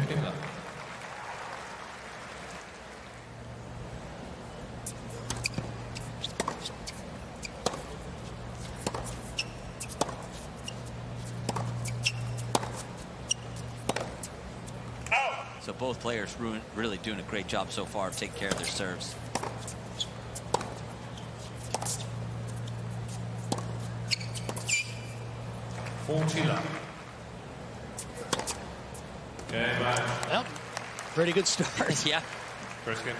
15 love. So both players really doing a great job so far of taking care of their serves. Well, pretty good start. Yeah. First game.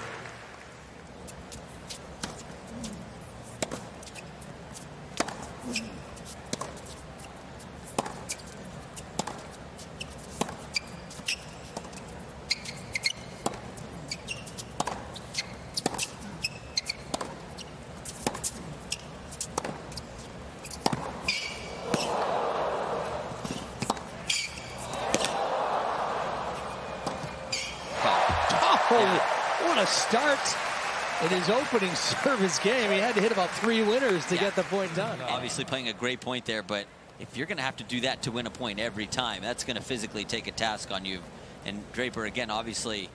What a start in his opening service game. He had to hit about 3 winners to get the point done. Obviously playing a great point there, but if you're going to have to do that to win a point every time, that's going to physically take a task on you. And Draper, again, obviously...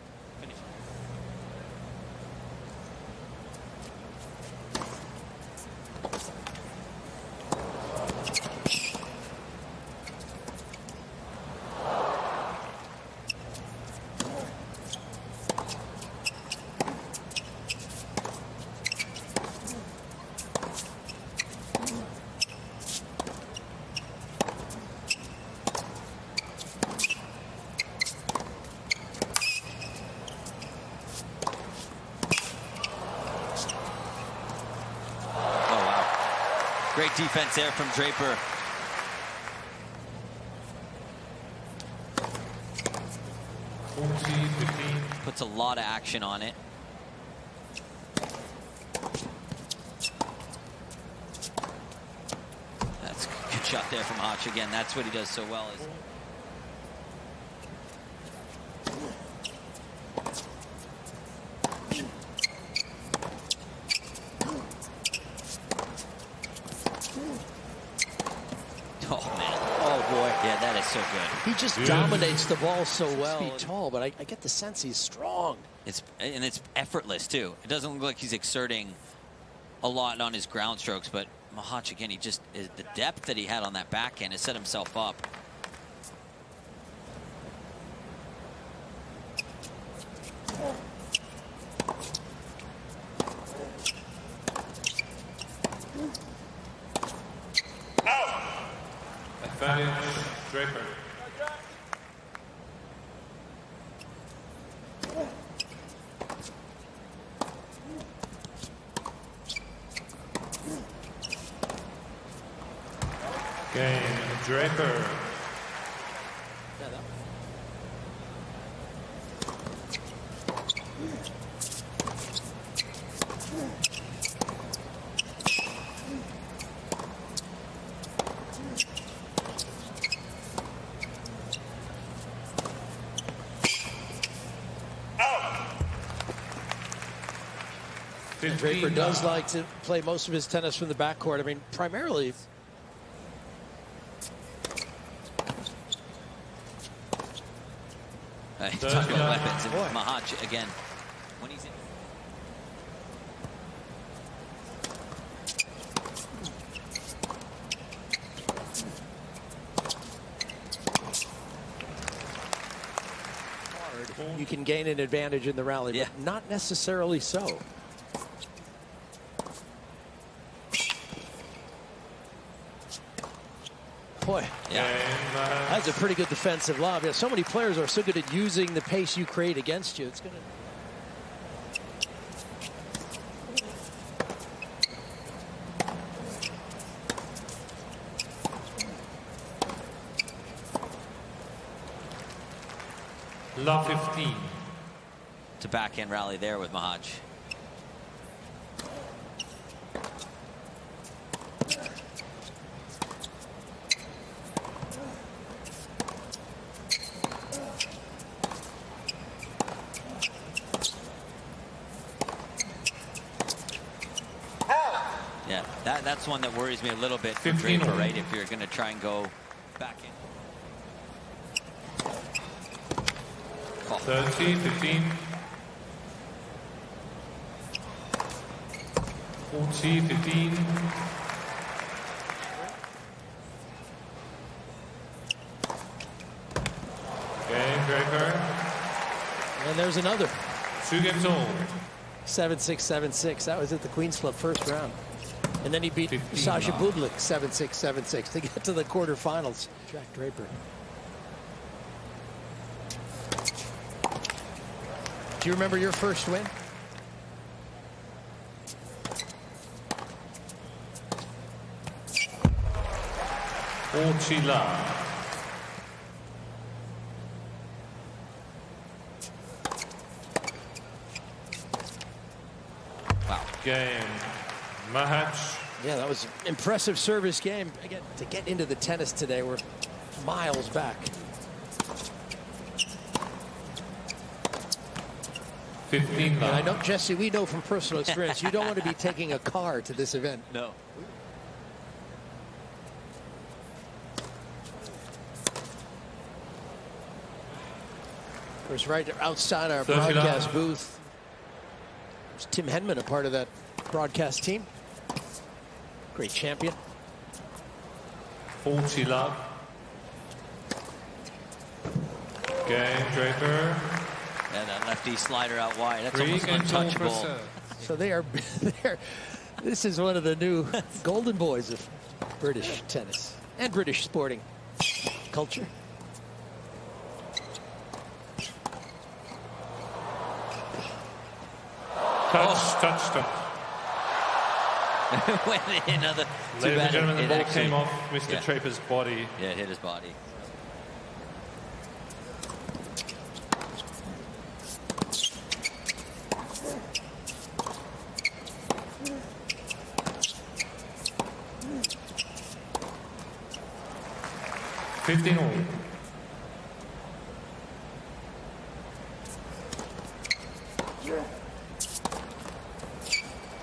Great defense there from Draper. Puts a lot of action on it. That's a good shot there from Machac again. That's what he does so well. Oh, man. Oh, boy. Yeah, that is so good. He just dominates the ball so well. He's tall, but I get the sense he's strong. It's effortless, too. It doesn't look like he's exerting a lot on his ground strokes, but Machac, again, the depth that he had on that backhand has set himself up. Advantage, Draper. Game, Draper. Draper does like to play most of his tennis from the backcourt. I mean, primarily. Talking about weapons, and Machac, again, when he's in. You can gain an advantage in the rally, but not necessarily so. Boy, that's a pretty good defensive lob. Yeah, so many players are so good at using the pace you create against you. It's going to... Love 15. To backhand rally there with Machac. Yeah, that's one that worries me a little bit for Draper, right? If you're going to try and go back in. 30, 15. 40, 15. Okay, Draper. And there's another. 2 games all. 7-6, 7-6. That was at the Queen's Club first round. And then he beat 15 Sasha love. Bublik 7-6, 7-6 to get to the quarterfinals. Jack Draper. Do you remember your first win? Love. Wow. Game. Machac. Yeah, that was an impressive service game. Again, to get into the tennis today, we're miles back. 15 And I love. know, Jesse, we know from personal experience, you don't want to be taking a car to this event. No. Of course, right outside our 30 broadcast love. booth, there's Tim Henman, a part of that broadcast team. Great champion. 40 love. Game, Draper. And that lefty slider out wide. That's 3 almost games all for untouchable. serve. So they are, this is one of the new golden boys of British tennis and British sporting culture. Touch. Went in another. Too Ladies and bad gentlemen, the it ball actually- came off Mr. Yeah. Draper's body. Yeah, it hit his body. Fifteen all.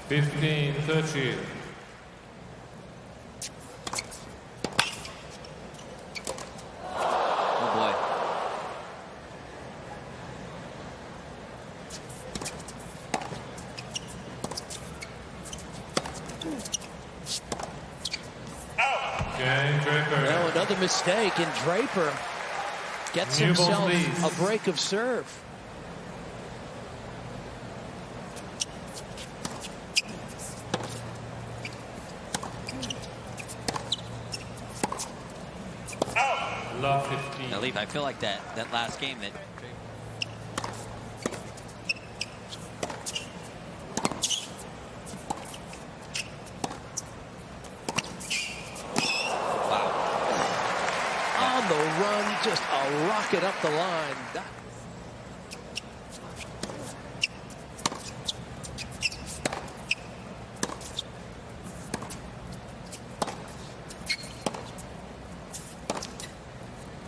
Fifteen, 30. Oh boy. Game, Draper. Well, another mistake, and Draper gets New ball, himself please. a break of serve. Love 15. Now, Leaf, I feel like that last game that. Wow. On the run, just a rocket up the line.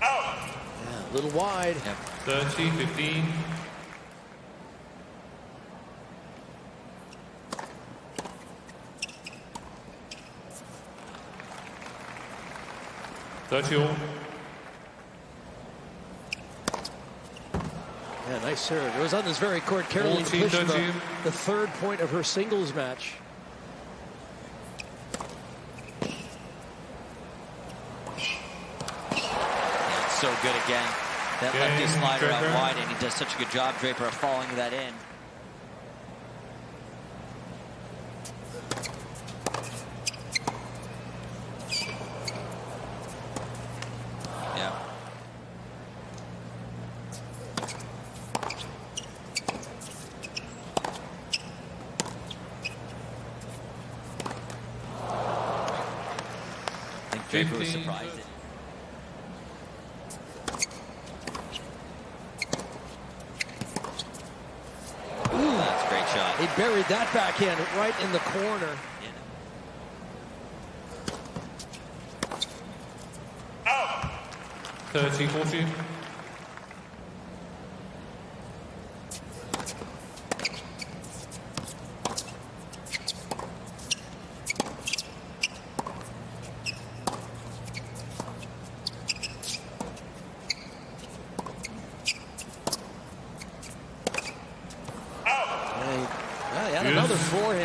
A little wide. Yep. 30, 15. Thirty all. Yeah, nice serve. It was on this very court. Caroline 40, Pliskova, 30. the third point of her singles match. Yeah, it's so good again. That Game, lefty slider out Draper. wide, and he does such a good job, Draper, of following that in. Yeah. I think Draper was 15. surprised. That's a great shot. He buried that backhand right in the corner. Yeah. 30, 40.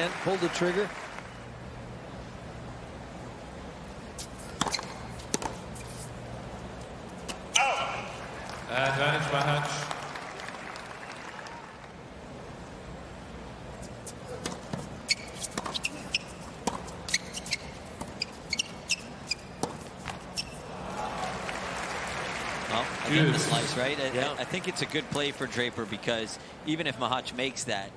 forehand, pulled the trigger. Advantage Machac. Well, again, the Good. slice, right? Yeah. I think it's a good play for Draper because even if Machac makes that,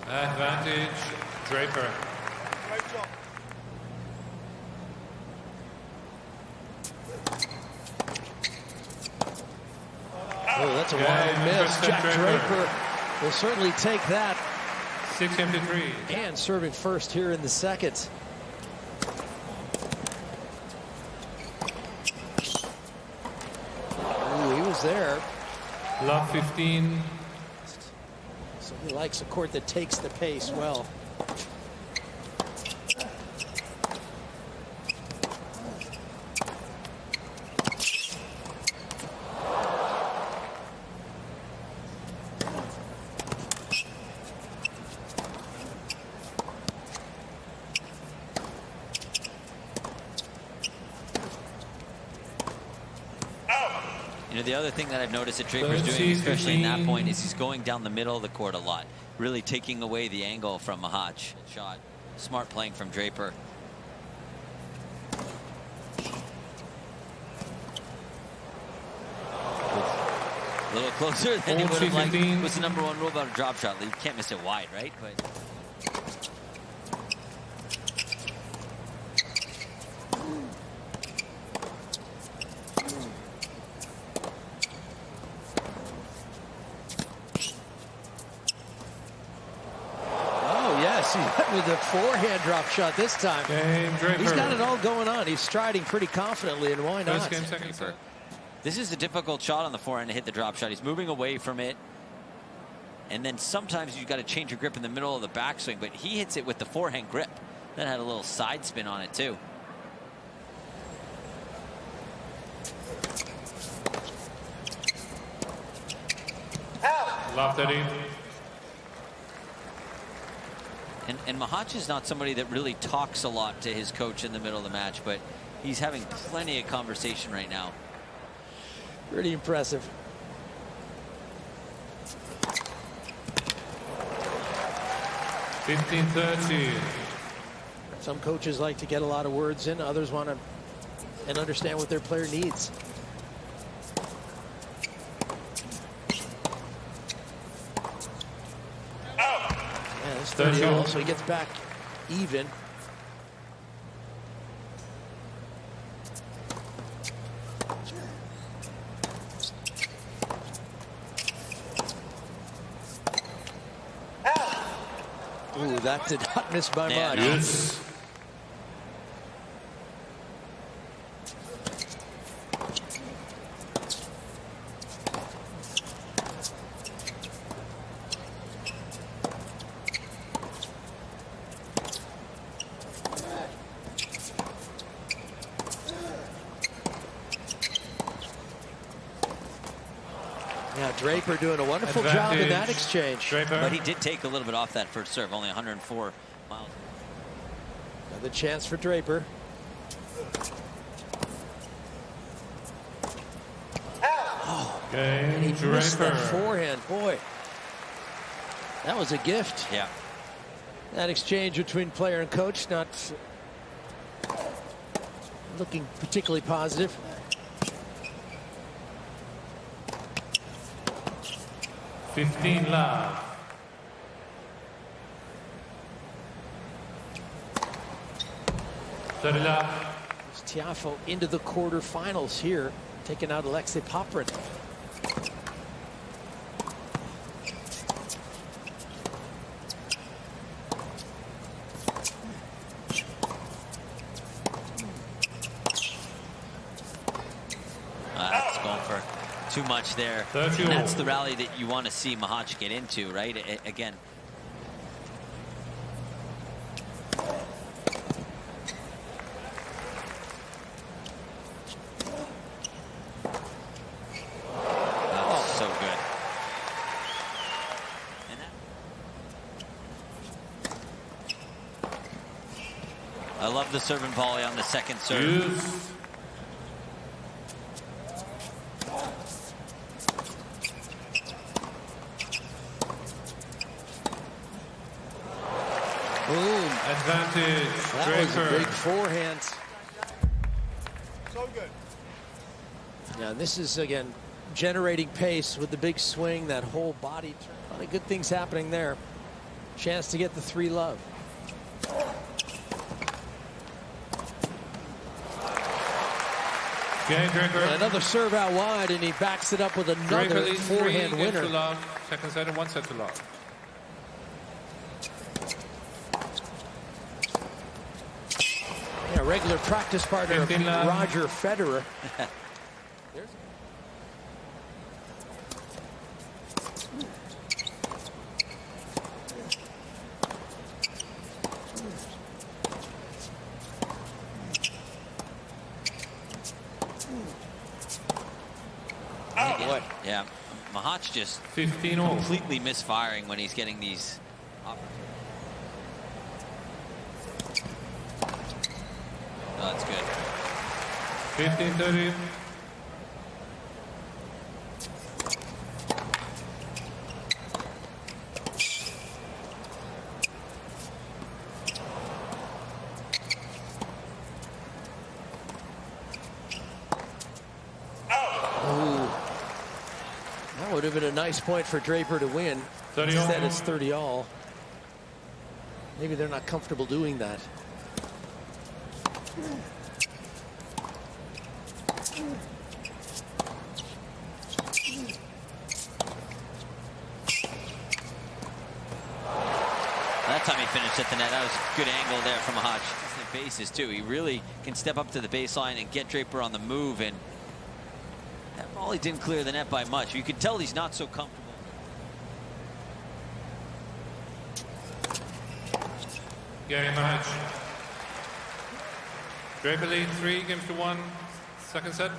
Advantage Draper. Oh, that's a Yeah, wild miss. interesting Jack Draper. Draper will certainly take that. 6 game to 3. And serving first here in the second. Ooh, he was there. Love 15. So he likes a court that takes the pace well. you know, the other thing that I've noticed that Draper's doing, especially in that point, is he's going down the middle of the court a lot, really taking away the angle from Machac. Shot. Smart playing from Draper. A little closer than he would have liked. 15. What's the #1 rule about a drop shot? You can't miss it wide, right? But Oh, yes, he went with the forehand drop shot this time. Game Draper. He's got it all going on. He's striding pretty confidently, and why not? First game, second set. this is a difficult shot on the forehand to hit the drop shot. He's moving away from it. And then sometimes you've got to change your grip in the middle of the backswing, but he hits it with the forehand grip. That had a little side spin on it, too. Love 30. And Machac is not somebody that really talks a lot to his coach in the middle of the match, but he's having plenty of conversation right now. Pretty impressive. Fifteen 30. Some coaches like to get a lot of words in. Others want to and understand what their player needs. Yeah, it's 30 all, so he gets back even. Ooh, that did not miss by Yeah, much. no. Yes. Yeah, Draper doing a wonderful job in that exchange. Draper. But he did take a little bit off that first serve, only 104 miles. Another chance for Draper. Game He missed that Draper. forehand. Boy, that was a gift. Yeah. That exchange between player and coach not looking particularly positive. Fifteen love. Thirty love. Tiafoe into the quarterfinals here, taking out Alexei Poprin. That's going for too much there. 30. And that's the rally that you want to see Machac get into, right? Again. Oh, so good. I love the serve and volley on the second serve. Use. Boom. Advantage. That Draper. was a big forehand. So good. Yeah, and this is, again, generating pace with the big swing, that whole body turn. A lot of good things happening there. Chance to get the 3-love. Jack Draper. Another serve out wide, and he backs it up with another Draper leads 3 forehand games to winner. love. Second set and 1 set to love. Yeah, regular practice partner of 15 love. Roger Federer. Again, yeah, Machac just 15 all. completely misfiring when he's getting these. Oh, that's good. 15-30. That would have been a nice point for Draper to win. 30 all. Instead, it's 30 all. Maybe they're not comfortable doing that. That time he finished at the net. That was a good angle there from Machac. The bases too. He really can step up to the baseline and get Draper on the move, and that volley didn't clear the net by much. You could tell he's not so comfortable. Gary Machac. Draper lead 3 games to 1. Second set.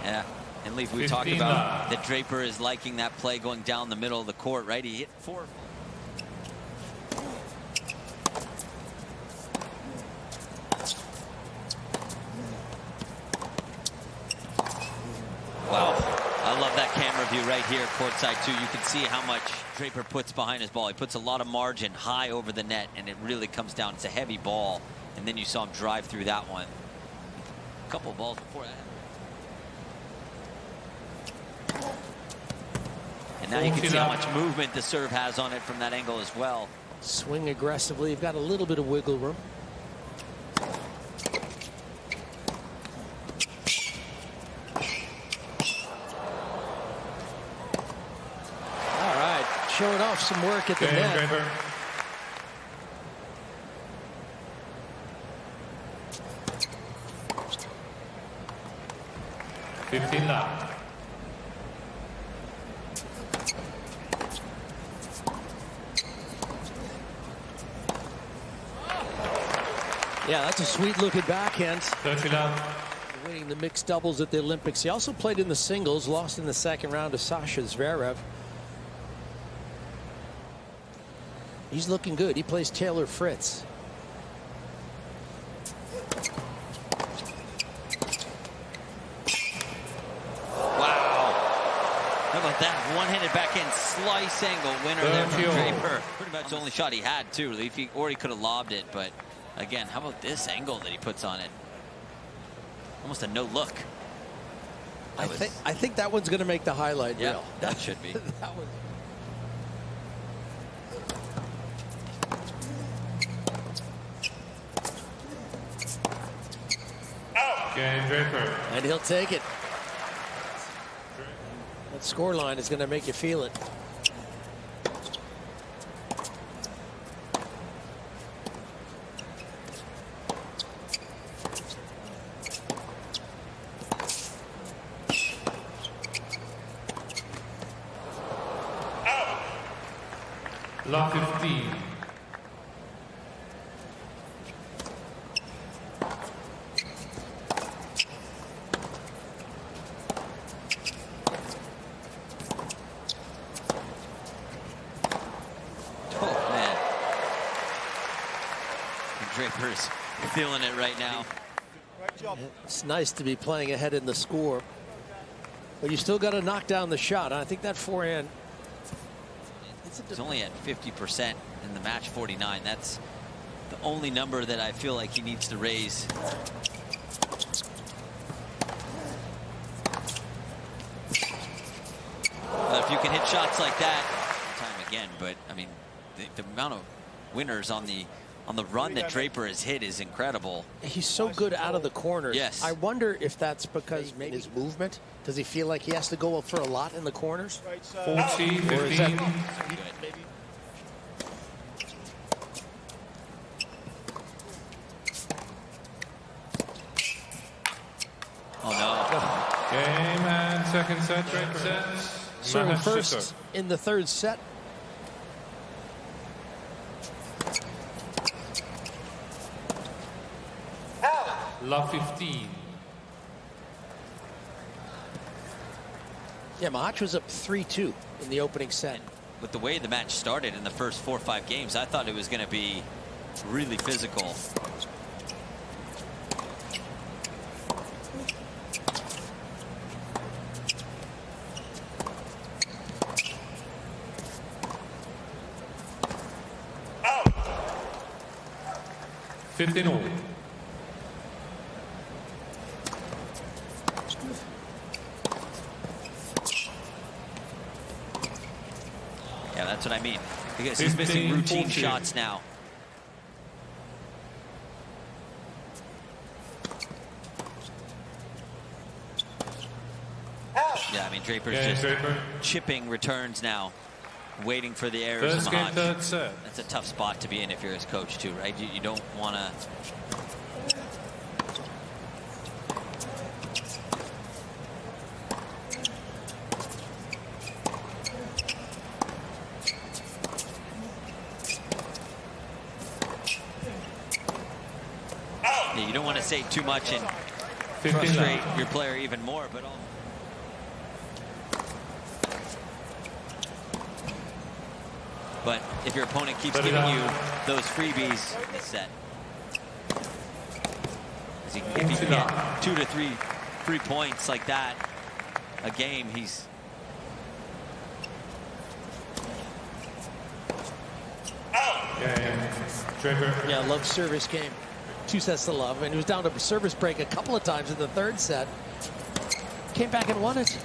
Yeah, and Leaf, we 15 talked about love. that Draper is liking that play going down the middle of the court, right? He hit 4. Wow, I love that camera view right here, courtside too. You can see how much Draper puts behind his ball. He puts a lot of margin high over the net, and it really comes down. It's a heavy ball, and then you saw him drive through that one. A couple of balls before that. And now you can see how much movement the serve has on it from that angle as well. Swing aggressively. You've got a little bit of wiggle room. All right, showing off some work at the Gary net. Draper. $15 love. Yeah, that's a sweet looking backhand. 30 love. Winning the mixed doubles at the Olympics. He also played in the singles, lost in the second round to Sasha Zverev. He's looking good. He plays Taylor Fritz. Wow. How about that one-handed backhand slice angle winner there from Draper. Pretty much the only shot he had too. Or he could have lobbed it, but again, how about this angle that he puts on it? Almost a no look. I think that one's going to make the highlight Yeah, reel. that should be. That was. Gary Draper. And he'll take it. That score line is going to make you feel it. Love 15. Oh, man. Draper's feeling it right now. It's nice to be playing ahead in the score, but you still got to knock down the shot. I think that forehand. He's only at 50% in the match 49. That's the only number that I feel like he needs to raise. But if you can hit shots like that, time again. But I mean, the amount of winners on the run that Draper has hit is incredible. He's so good out of the corners. Yes. I wonder if that's because maybe his movement. Does he feel like he has to go for a lot in the corners? 40, 15. Oh no. Game and second set, Draper. Serving Machac first serve. in the third set. Love 15. Yeah, Machac was up 3-2 in the opening set. With the way the match started in the first 4 or 5 games, I thought it was going to be really physical. Out. 15 all. Yeah, that's what I mean. Because he's missing routine 14. shots now. Yeah, I mean, Draper's just chipping returns now, waiting for the errors of First game, Machac. third set. That's a tough spot to be in if you're his coach, too, right? You don't want to... Yeah, you don't want to say too much and frustrate your player even more, but if your opponent keeps giving you those freebies in the set, if he can get 2 to 3 free points like that a game, he's... Game. Draper. Yeah, love service game. 2 sets to love, and he was down to service break a couple of times in the third set. Came back and won it.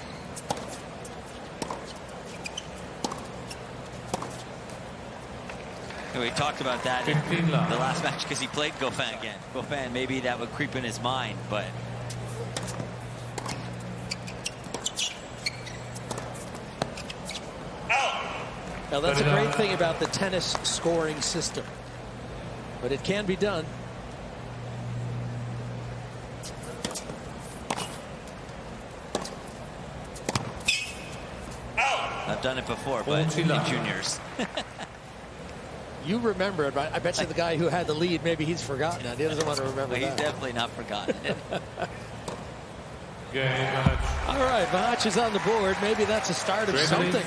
We talked about that in the last match because he played Gauff again. Gauff, maybe that would creep in his mind, but... Now that's a great thing about the tennis scoring system, but it can be done. I've done it before, but in juniors. You remember it, right? I bet you the guy who had the lead, maybe he's forgotten that. He doesn't want to remember He's that. definitely not forgotten it. Game, Machac. All right, Machac is on the board. Maybe that's a start of something.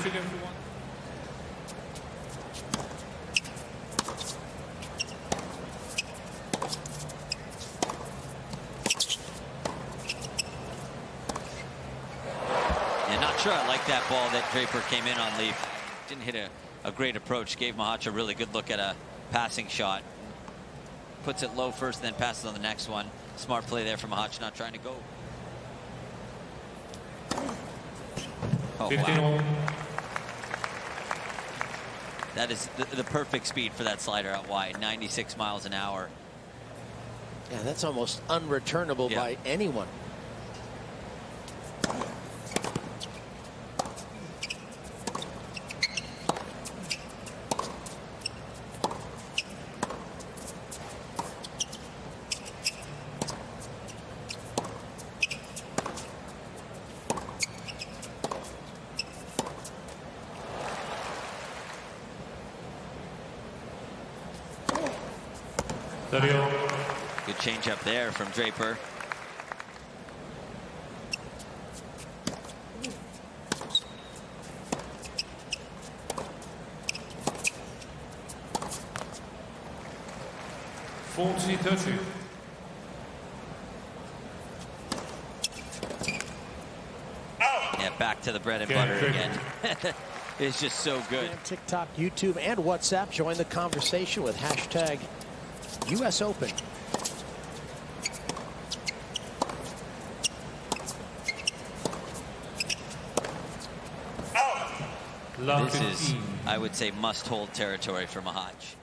Yeah, not sure I like that ball that Draper came in on Leaf. Didn't hit a great approach. Gave Machac a really good look at a passing shot. Puts it low first, then passes on the next one. Smart play there from Machac, not trying to go. Oh, 15 all. wow. That is the perfect speed for that slider out wide. 96 miles an hour. Yeah, that's almost unreturnable by anyone. 30 all. Good change up there from Draper. $40-30. Yeah, back to the bread and Okay, butter Draper. again. It's just so good. TikTok, YouTube, and WhatsApp. Join the conversation with hashtag US Open. Love This is, 15. I would say, must-hold territory for Machac.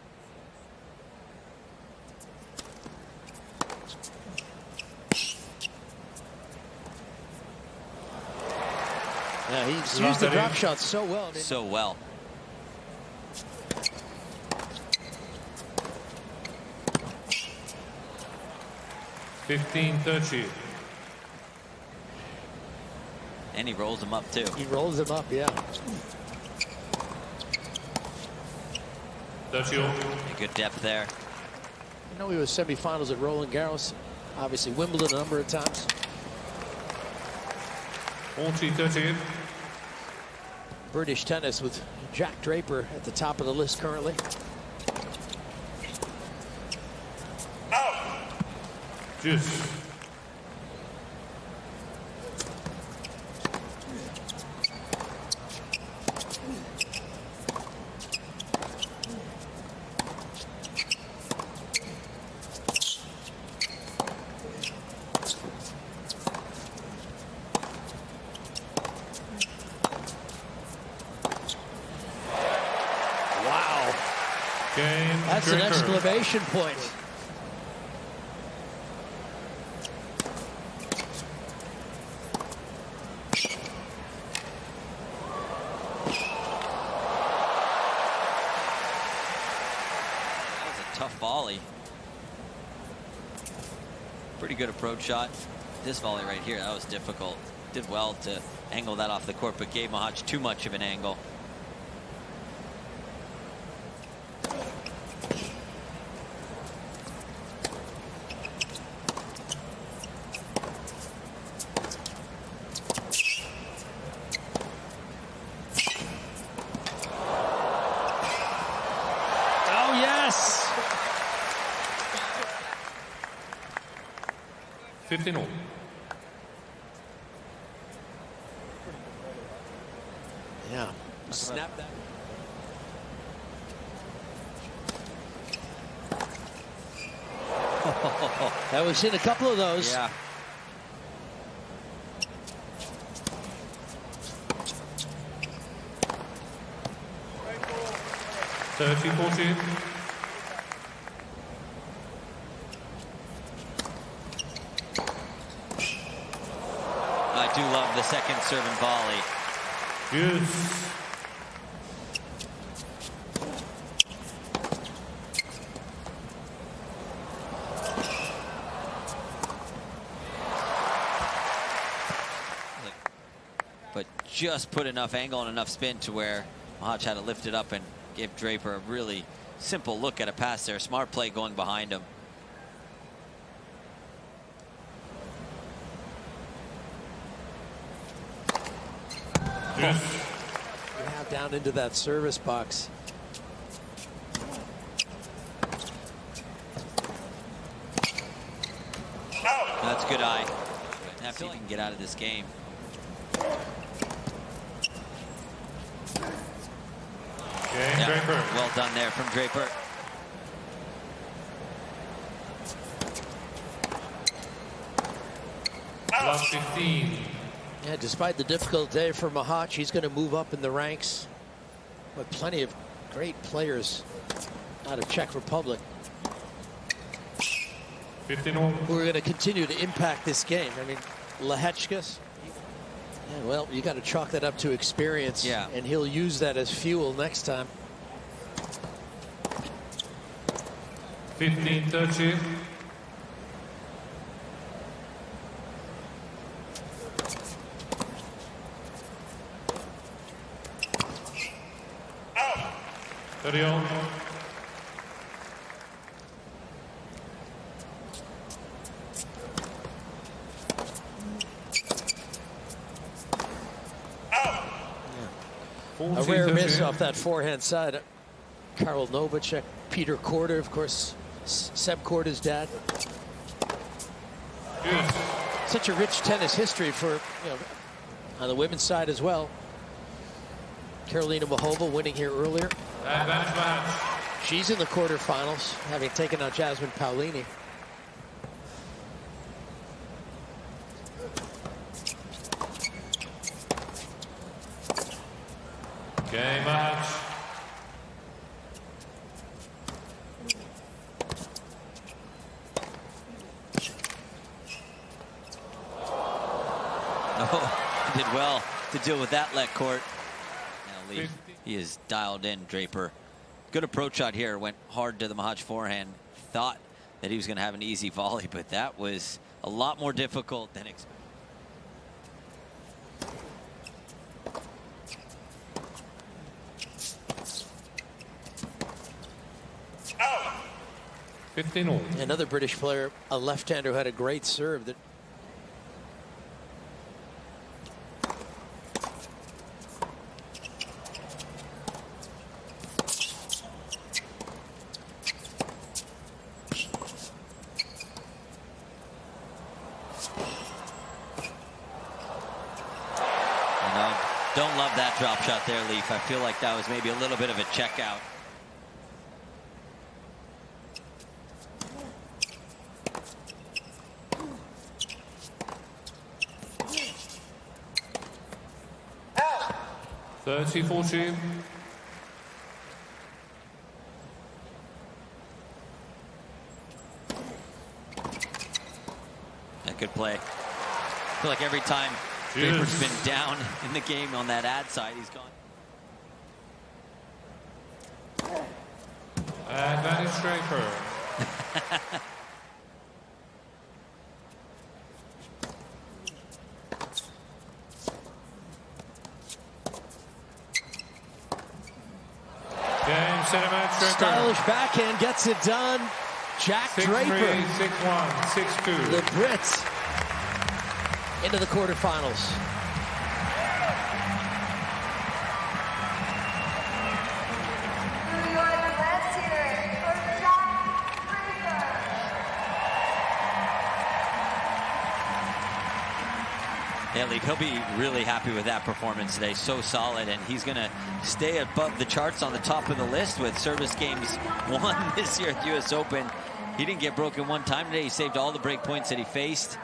Yeah, he's used the drop shot so well. So well. $15-30. And he rolls him up, too. He rolls him up, yeah. 30 all. A good depth there. I know he was semifinals at Roland Garros. Obviously Wimbledon a number of times. 40-30. British tennis with Jack Draper at the top of the list currently. Juice. Wow. Game. That's an Draper. exclamation point. That was a tough volley. Pretty good approach shot. This volley right here, that was difficult. Did well to angle that off the court, but gave Machac too much of an angle. Oh, yes. 15 all. Yeah. Snap that. That was in a couple of those. Yeah. $30-14. I do love the second serve and volley. Juice. But just put enough angle and enough spin to where Machac had to lift it up and give Draper a really simple look at a pass there. Smart play going behind him. Juice. Now down into that service box. That's good eye. Have to even get out of this game. Game. Yeah, Draper. well done there from Draper. Love 15. Yeah, despite the difficult day for Machac, he's going to move up in the ranks. But plenty of great players out of Czech Republic 15 all. who are going to continue to impact this game. I mean, Lehečkas, yeah, well, you got to chalk that up to experience. Yeah. And he'll use that as fuel next time. 15-30. A rare miss off that forehand side. Karol Novacek, Peter Korda, of course, Seb Korda's dad. Yes. Such a rich tennis history for, on the women's side as well. Karolina Muchova winning here earlier. Advantage match. She's in the quarterfinals, having taken out Jasmine Paolini. Game match. Oh, did well to deal with that let court. Now Lee, he is dialed in, Draper. Good approach shot here. Went hard to the Machac forehand. Thought that he was going to have an easy volley, but that was a lot more difficult than expected. 15-all. Another British player, a left-hander who had a great serve. That don't love that drop shot there, Leaf. I feel like that was maybe a little bit of a check out. Out. 30-14. A good play. I feel like every time Draper's been down in the game on that ad side, he's gone. Advantage Draper. Game, set, match, Draper. stylish backhand gets it done. Jack 6-3, Draper. 6-1, 6-2. The Brits into the quarterfinals. Yeah, Lee, he'll be really happy with that performance today. So solid, and he's going to stay above the charts on the top of the list with service games won this year at the US Open. He didn't get broken one time today. He saved all the break points that he faced.